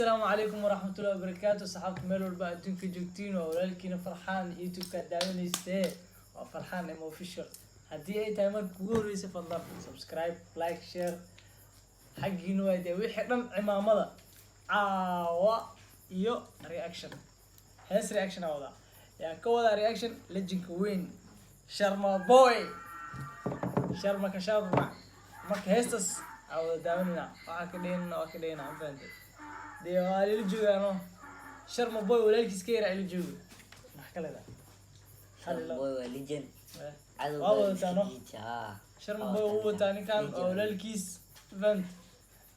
السلام عليكم ورحمة الله وبركاته. صحابك ميل والبا أدونك جوجتين وولالكينا فرحان يوتيوب كداونيسته وفرحان إما اوفيشال. هدي أي تايمر كوري سفضل سبسكرايب لايك شير حقي نوادي ويحي دم عمامة عاوا يو رياكشن هيس رياكشن أوضا يا كودا رياكشن لجنك وين شرما بوي شرما كشرما مرك هيستس أو داونينا وكدينا فهمتي دي والي الجوانو شرما بوي ولالكيس كيرا على الجو نحكي لها شرما بوي وليجن والله تانو شرما بوي هو تاني كان ولالكيس فهمت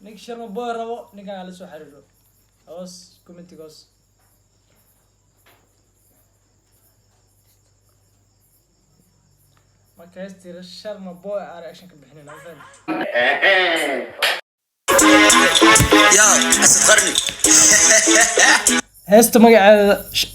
نيك شرما بوي ربو نيكان على سو حريرو اوس كومنتي غوس ما كاستير شرما بوي رياكشن كبحنين فهمت يا أصغرني هستو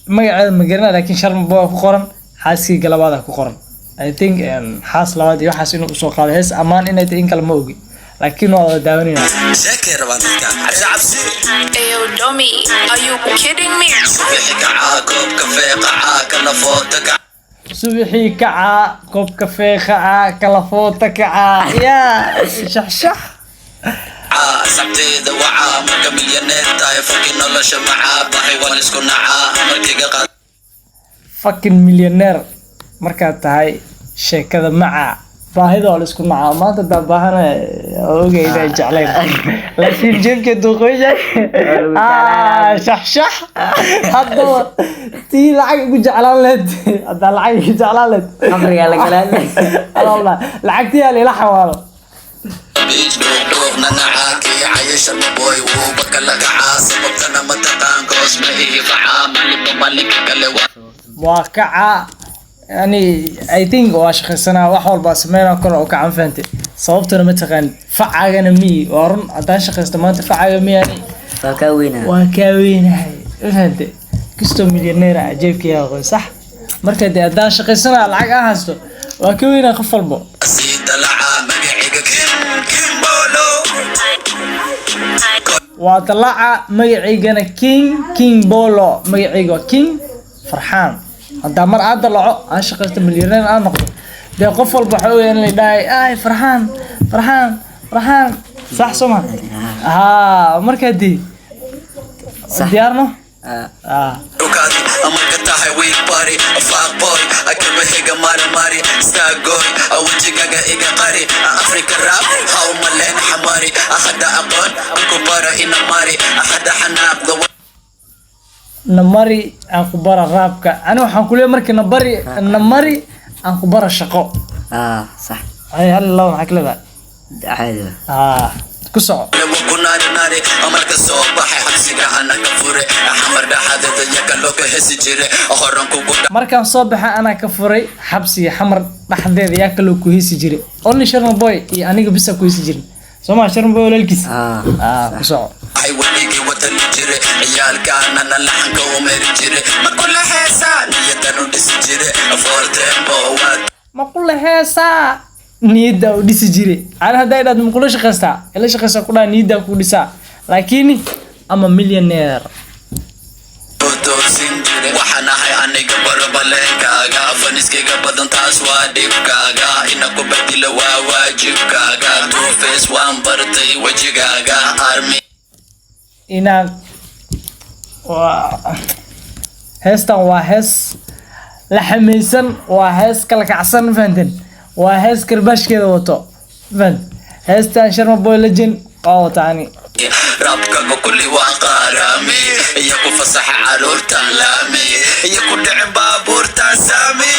مقعد مقرنا لكن شرم بوا كقرن حاسي قلباده كقرن I think حاس لواد يو حاس إنه سوق هذا هس أمان إنه تين كلام موجي لكن هو داونينا شاكر روانتك عبسي Ayo dummy, are you kidding me? صبحك عاكوب كفي قعاك لفوتك صبحي كعا كوب كافيه كعا كلافوتك كعا يا شح سبتيد وعا مرقا مليونير تاي فكين الله شمعا بحي والاسكو نعا مرقا قاد fucking millionaire markaad tahay sheekada maca baahida oo la isku nacaa maanta daa baahana ogeyda jeclayn laakiin jeebka duqoysha shax hadda tii lacag ugu jeclaan leed hadda lacag ugu jeclaan leed amriga la galaan Allah lacagtii aa ila xawaalo بيج دوغ ننعاكي عايش المبوي وبك لك عاصبتنا متقان كوس مهي فعامل بمالك كلوا waa kaca yani I think waa shaqaysanaa wax walba sameynaa kor oo kacan fahantay sababtuna ma taqaan facagana mi waa run haddaan shaqaysto maanta facaga miyani waa kaa weynahay fahantay kastoo milyaneera jeebkayga qoy sax marka dee haddaan shaqaysanaa lacag aan haysto waa ka weynaa qof walbo سيد العام مقعيق كيم بولو waa dalaca magaciygana king bolo magacayga waa king farxaan haddaa mar aad dalaco aan shaqaysto milyaneer aan noqdo dee qof walba waxa weeyaan in la dhahay ay farxaan sax soo ma haa markaa dii diyaarno ركادي أمك تاهي ويك باري فاق بوي أكيب هيجا ماري ستاغوي أوجي غاغا إيجا قاري أفريكا راب هاو ملين حماري أخدا أقون أكبارا إنا ماري أخدا حناق ذو namari aan ku bara raabka ani waxaan ku leeyahay markii namari aan ku bara shaqo صح ay hal law maxaa kala عادي ku soco لو كنا ناري أمك صوبحي حبسيك أنا كفوري أحمر دا حدد يكالوك هسي جيري أخرن كوكودا markaan soo baxay anaa ka furay xabsiga xamar dhaxdeeda yaa kaloo ku heesi jiray only sharma boy iyo aniga bisa ku heesi jirin soma sharma boy walaalkiis ku soco أي وليكي وطني جيري عيال كان أنا لحن كومير جيري ما كل حسان يدنو ديس جيري فورتين بوات ma kula heesaa niyadda u dhisi jiray ana hadday dhaad ma kula shaqaystaa ila shaqaysaa ku dhaa niyadda ku dhisaa laakiin ama millionaire توسين جيري وحنا هاي أنيك برباليكاغا فنسكيغا بدن تاسوا ديبكاغا إنكو بدل واجبكاغا تو فيس وان برتي وجيغاغا أرمي inaan waa heestan waa hees la xameysan waa hees kala kacsan fahanteen waa hees karbashkeeda wato fahant heestan sharma boy legend waa wataani رابكا كل وقارامي يكو فصح عرور تلامي يكو دعم بابور تسامي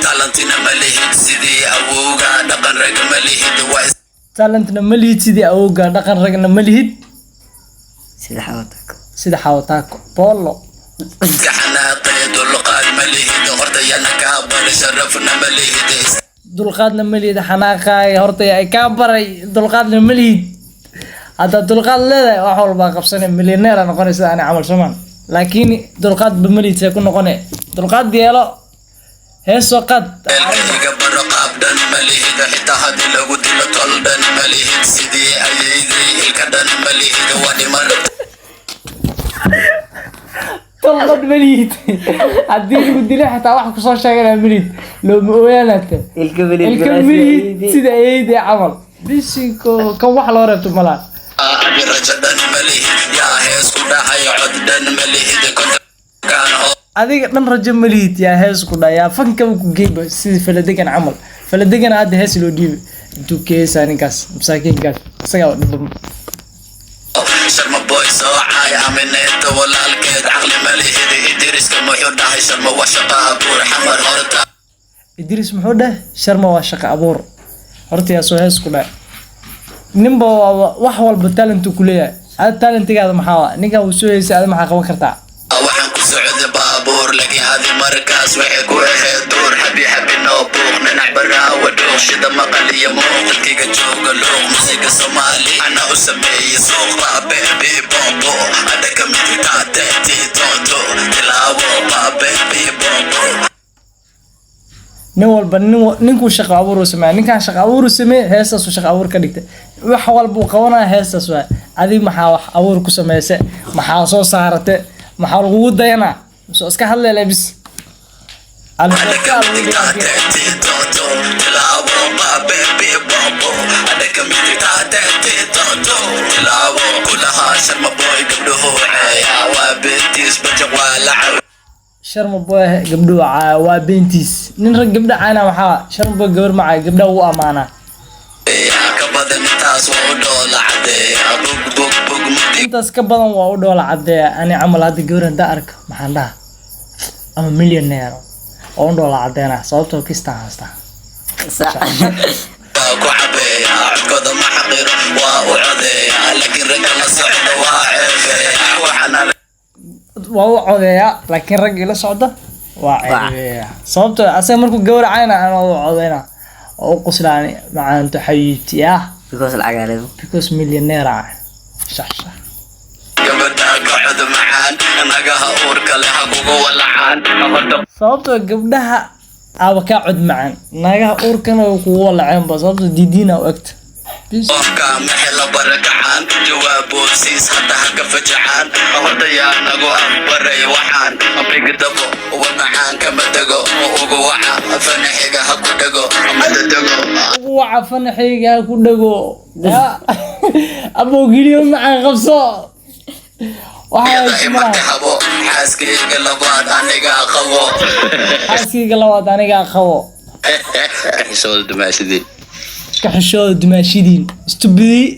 تالنتنا مليهد سيدي أوغا دقن رق مليهد وايس talentna ma lihid sidii awowga dhaqan ragna ma lihid سيدي حواتك sida xawataako polo كحناقي دلقان مليهد غرديانا كابر شرفنا مليهد dulqaadna ma lihid xanaaqaay horta ay kaa baray dulqaadna ma lihid hadda dulqaad leedahay wax walbaa qabsane millionaire aa noqonaysa ani camal somaan laakiin dulqaad ba ma lihid see ku noqone dulqaad yeelo heesoo qaad الهيجا برقاب دن مليهد حتى هدي لو دي لطول دن مليهد سيدي أيدي الكدن مليهد وادي مر طلب مليت عديني بدي حتى واحد كسر شغله مليت لو موينات الكمليت سيده ايدي عمل بيسيكو كم واحد لو ربط ملا rajadan malih yaa hees ku dhahay coddan malih kunta kaan adiga dhan rajo maliid yaa hees ku dhayaa fanka ku geeyba sidii faladegan camal faladegan aad hees loo dhiibay intuu keesa ninkaas masaakiinkaas isaga dhibam sharma boy soo caay amineeta walaalkeed caqli malihidi idriska muxuu dhahay sharma waa shaqa abuur xamar horta idris muxuu dhahay sharma waa shaqa abuur horta yaa soo hees ku dhahay ninba wax walba talent ku leeyahay aad talentigaada maxaa ninka uu soo heesay aad maxaa qaban kartaa waxaan ku socday baabuur laakiin hadi markaas waxay ku ahayd duur xabi noo buuq ninac baraa wadhuuq shida maqal iyo muuqalkiga jooga luuq musiga soomaali ana u sameeyey suuq baabeebi bombo ada ka mid taateti tonto tilaabo baabeebi bombo nin walba ninkuu shaqo abuur u sameeyaa ninkaan shaqo abuur u sameeyay heestaas uu shaqo abuur ka dhigtay wax walba uu qabanaya heestaas waa adi maxaa wax abuur ku sameysay maxaa soo saartay maxaa lagu dayanaa soo iska hadleelay bis ada ka mid taateti tonto tilaabo baabeebi bombo ada ka mid taateti tonto tilaabo kulaha sharma boy gabdhuhu ceeya waa beentiis bajaq waa lacaw sharma boy gabdhuhu waa beentiis nin rag gabdha caana waxaa sharma boy gabar macay gabdha uu amaanaa intaas ka badan waa u dhoola cadeeya ani camal hadda gabar hadda arko maxaan dhaha ama millionaire oo u dhoola cadeena sababtoo kistaan haystaa ku cabeeya codkooda ma xaqiro waa u codeeya laakiin ragga la socda waa ceebeeya waa u codeeyaa laakiin rag ila socda waa ceebeeya sababtoo asaga markuu gabar cayna aan u codeyna oo u quslaani macaanto xayiibti ah because millionaire ah shaxsha gabadha kacod macaan nagaha uurka leh hakugu walacaan sababtoo gabdhaha aba ka cod macaan nagaha uurkana way kugu walaceen ba sababtoo didiina u egta qofka maxela barakacaan jawaabosiis hadda haka fajacaan hordayaa nagu ambaray waxaan abigdabo wadnacaan kama dego ugu waca fanaxiga ha ku dhego madadego ugu waca fanaxiga ha ku dhego aboo geliyo macaan qabso habo xaaskeyga labaad anigaa qabo xaaskeyga labaad anigaa qabo xishood dumaashidii iska xishooda dumaashidiin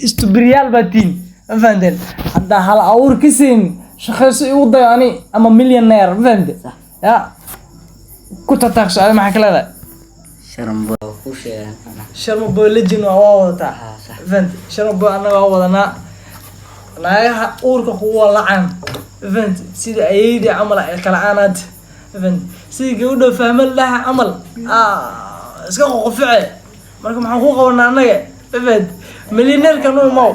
istubiriyaal baatiin ma fahanteen haddaa hal abuur ka siin shaqayso igu dayo ani ama millionaire ma fahante ya ku tataagso adi maxaa ka leedahay sharma boy legend waa wadataa ma fahante sharma boy annaga waa wadanaa naagaha uurka kugu walacan ma fahante sida ayeydii camal ay kala aanaad ma fahante sidii gabadha fahmal dhaha camal iska qoqofice marka maxaan ku qabanaa annaga fahante millionaire-ka nuu maw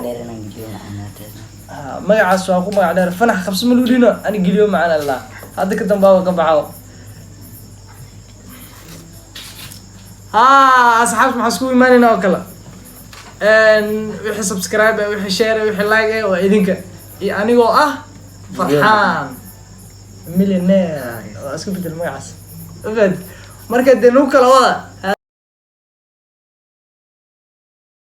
magacaas waa ku magac dheer fanax qabso ma luudhino ani geliyo macaan allah hadda ka dambaaba ka baxo asxaabta maxaa isku imaanayna oo kale wixii subscribe wixii share wixii like waa idinka iyo anigoo ah farxaan millionaire waa isku bedel magacaas fahante marka dee nuu kala wada